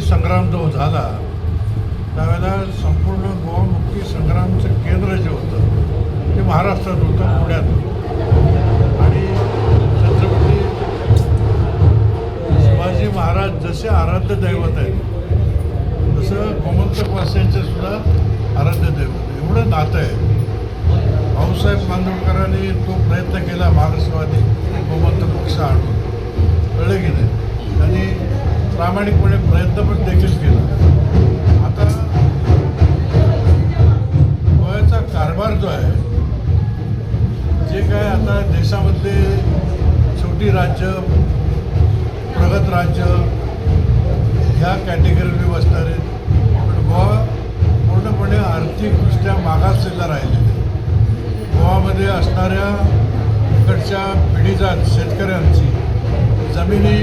संग्राम जो झाला त्यावेळेला संपूर्ण गोवा मुक्ती संग्रामचं केंद्र जे होतं ते महाराष्ट्रात होतं, पुण्यात होतं. आणि छत्रपती शिवाजी महाराज जसे आराध्य दैवत आहेत तसं गोमंतकवासियांचे सुद्धा आराध्य दैवत एवढं नातं आहे. भाऊसाहेब बांदोडकरांनी तो प्रयत्न केला महाराष्ट्रवादी गोमंतक पक्ष आणून, कळलं की नाही. त्यांनी प्रामाणिकपणे प्रयत्न पण देखील केला. आता गोव्याचा कारभार जो आहे, जे काय आता देशामध्ये छोटी राज्य, प्रगत राज्य ह्या कॅटेगरीने बसणार आहेत, पण गोवा पूर्णपणे आर्थिकदृष्ट्या मागासलेला राहिलेला आहे. गोव्यामध्ये असणाऱ्या इकडच्या पिढीजात शेतकऱ्यांची जमिनी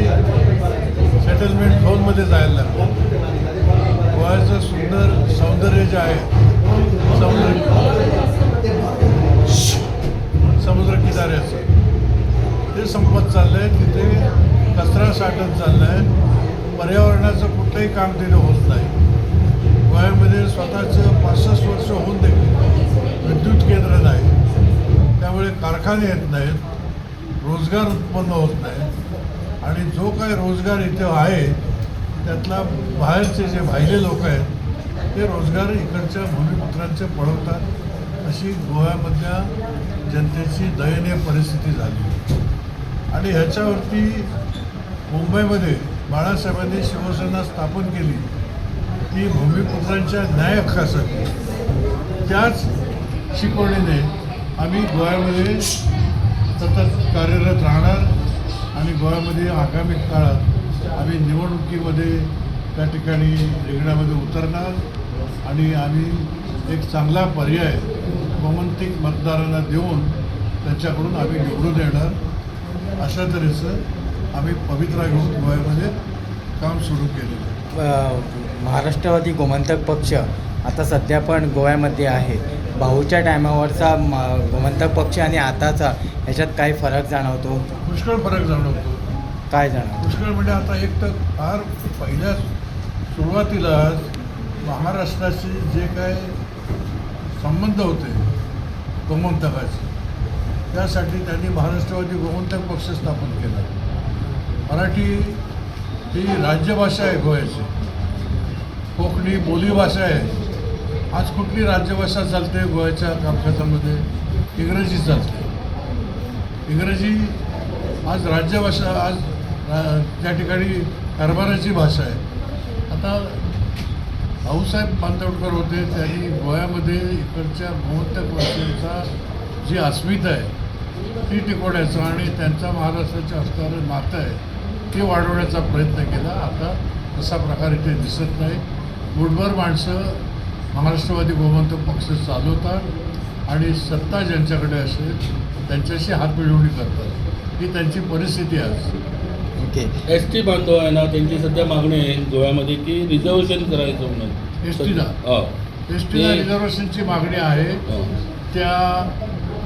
सेटलमेंट झोनमध्ये जायला लागतात. गोव्याचं सुंदर सौंदर्य जे आहे, समुद्र किनाऱ्याचं ते संपत चाललं आहे. तिथे कचरा साठत चालला आहे. पर्यावरणाचं कुठलंही काम तिथे होत नाही. गोव्यामध्ये स्वतःचं 65 वर्ष होऊन देखील विद्युत केंद्र नाही. त्यामुळे कारखाने येत नाहीत, रोजगार उत्पन्न होत नाही. आणि जो काय रोजगार इथे आहे त्यातला बाहेरचे जे बाहिले लोक आहेत ते रोजगार इकडच्या भूमिपुत्रांचे पळवतात. अशी गोव्यामधल्या जनतेची दयनीय परिस्थिती झाली. आणि ह्याच्यावरती मुंबईमध्ये बाळासाहेबांनी शिवसेना स्थापन केली ती भूमिपुत्रांच्या न्याय हक्कासाठी. त्याच शिकवणीने आम्ही गोव्यामध्ये सतत कार्यरत राहणार आणि गोव्यामध्ये आगामी काळात आम्ही निवडणुकीमध्ये त्या ठिकाणी रिंगणामध्ये उतरणार आणि आम्ही एक चांगला पर्याय गोमंतक मतदारांना देऊन त्यांच्याकडून आम्ही निवडून येणार. अशा तऱ्हेचं आम्ही पवित्रा घेऊन गोव्यामध्ये काम सुरू केलेलं आहे. महाराष्ट्रवादी गोमंतक पक्ष आता सध्या पण गोव्यामध्ये आहे. भाऊच्या टायमावरचा गोमंतक पक्ष आणि आताचा ह्याच्यात काही फरक जाणवतो? पुष्कळ फरक जाणवतो. काय जाणवतो? पुष्कळ म्हणजे आता एक तर फार पहिल्या सुरुवातीलाच महाराष्ट्राशी जे काय संबंध होते गोमंतकाचे, त्यासाठी त्यांनी महाराष्ट्रवादी गोमंतक पक्ष स्थापन केला. मराठी ही राज्यभाषा आहे गोव्याची, कोकणी बोलीभाषा आहे. आज कुठली राज्यभाषा चालते गोव्याच्या कामकाजामध्ये? इंग्रजी चालते. इंग्रजी आज राज्यभाषा, आज त्या ठिकाणी कारभाराची भाषा आहे. आता भाऊसाहेब बांदोडकर होते, त्यांनी गोव्यामध्ये इकडच्या गोमंतक वासियांचा जी अस्मिता आहे ती टिकवण्याचा आणि त्यांचा महाराष्ट्राच्या असणारं नातं आहे ते वाढवण्याचा प्रयत्न केला. आता तसा प्रकार इथे दिसत नाही. गुडभर माणसं महाराष्ट्रवादी गोमंतक पक्ष चालवतात आणि सत्ता ज्यांच्याकडे असेल त्यांच्याशी हातमिळवणी करतात. ही त्यांची परिस्थिती आहे. ओके. ST बांधव आहे ना, त्यांची सध्या मागणी आहे गोव्यामध्ये की रिझर्वेशन करायचं म्हणून. एसटीला रिझर्वेशनची मागणी आहे. त्या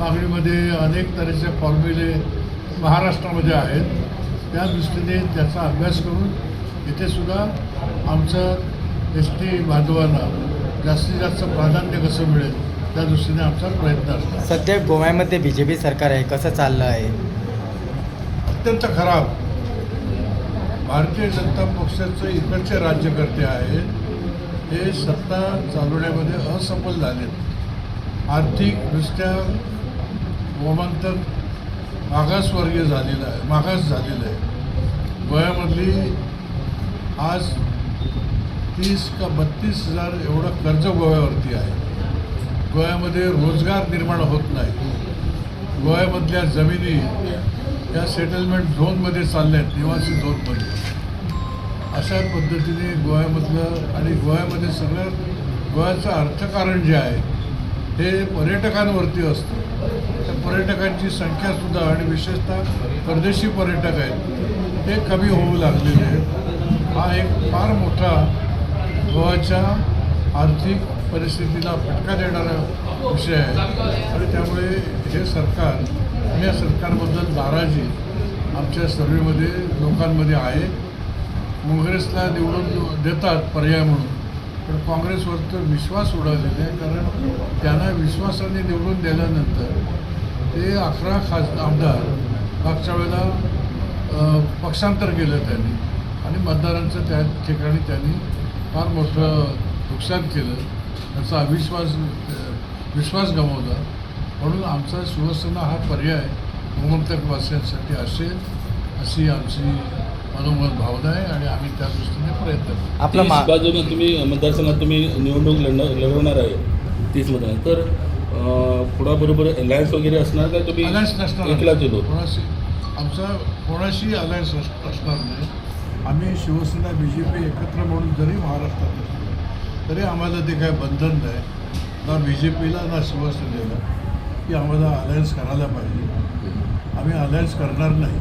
मागणीमध्ये अनेक तऱ्हेचे फॉर्म्युले महाराष्ट्रामध्ये आहेत. त्या दृष्टीने त्याचा अभ्यास करून इथे सुद्धा आमचं ST बांधवांना जास्तीत जास्त प्राधान्य कसं मिळेल त्या दृष्टीने आमचा प्रयत्न असतो. सध्या गोव्यामध्ये BJP सरकार आहे, कसं चाललं आहे? अत्यंत खराब. भारतीय जनता पक्षाचे इकडचे राज्यकर्ते आहेत हे सत्ता चालवण्यामध्ये असफल झालेत. आर्थिकदृष्ट्या गोमंतक मागासवर्गीय झालेलं आहे, मागास झालेलं आहे. गोव्यामधली आज 30 का 32 हजार एवढं कर्ज गोव्यावरती आहे. गोव्यामध्ये रोजगार निर्माण होत नाही. गोव्यामधल्या जमिनी या सेटलमेंट झोनमध्ये चालल्या आहेत, निवासी झोनमध्ये. अशा पद्धतीने गोव्यामधलं आणि गोव्यामध्ये सगळं गोव्याचं अर्थकारण जे आहे हे पर्यटकांवरती असतं. त्या पर्यटकांची संख्यासुद्धा आणि विशेषतः परदेशी पर्यटक आहेत ते कमी होऊ लागलेले आहेत. हा एक फार मोठा गोव्याच्या आर्थिक परिस्थितीला फटका देणारा विषय आहे. आणि त्यामुळे हे सरकार आणि या सरकारबद्दल नाराजी आमच्या सर्वेमध्ये लोकांमध्ये आहे. काँग्रेसला निवडून देतात पर्याय म्हणून, पण काँग्रेसवर तर विश्वास उडालेला आहे. कारण त्यांना विश्वासाने निवडून दिल्यानंतर ते 11 आमदार मागच्या वेळेला पक्षांतर केलं त्यांनी आणि मतदारांचं त्या ठिकाणी त्यांनी फार मोठं नुकसान केलं. त्याचा विश्वास गमावला. म्हणून आमचा शिवसेना हा पर्याय गोमंतकवासियांसाठी असेल अशी आमची मनोमत भावना आहे आणि आम्ही त्या दृष्टीने प्रयत्न करू. आपला 30 बाजूने तुम्ही मतदारसंघात तुम्ही निवडणूक लढवणार आहे 30 मतदान, तर पुढाबरोबर अलायन्स वगैरे असणार का तुम्ही अलायन्स नसणार, एकलाच येतो? कोणाशी आमचा कोणाशी अलायन्स असणार नाही. आम्ही शिवसेना BJP एकत्र म्हणून जरी महाराष्ट्रात असलो तरी आम्हाला ते काय बंधन नाही, ना BJPला ना शिवसेनेला, की आम्हाला अलायन्स करायला पाहिजे. आम्ही अलायन्स करणार नाही.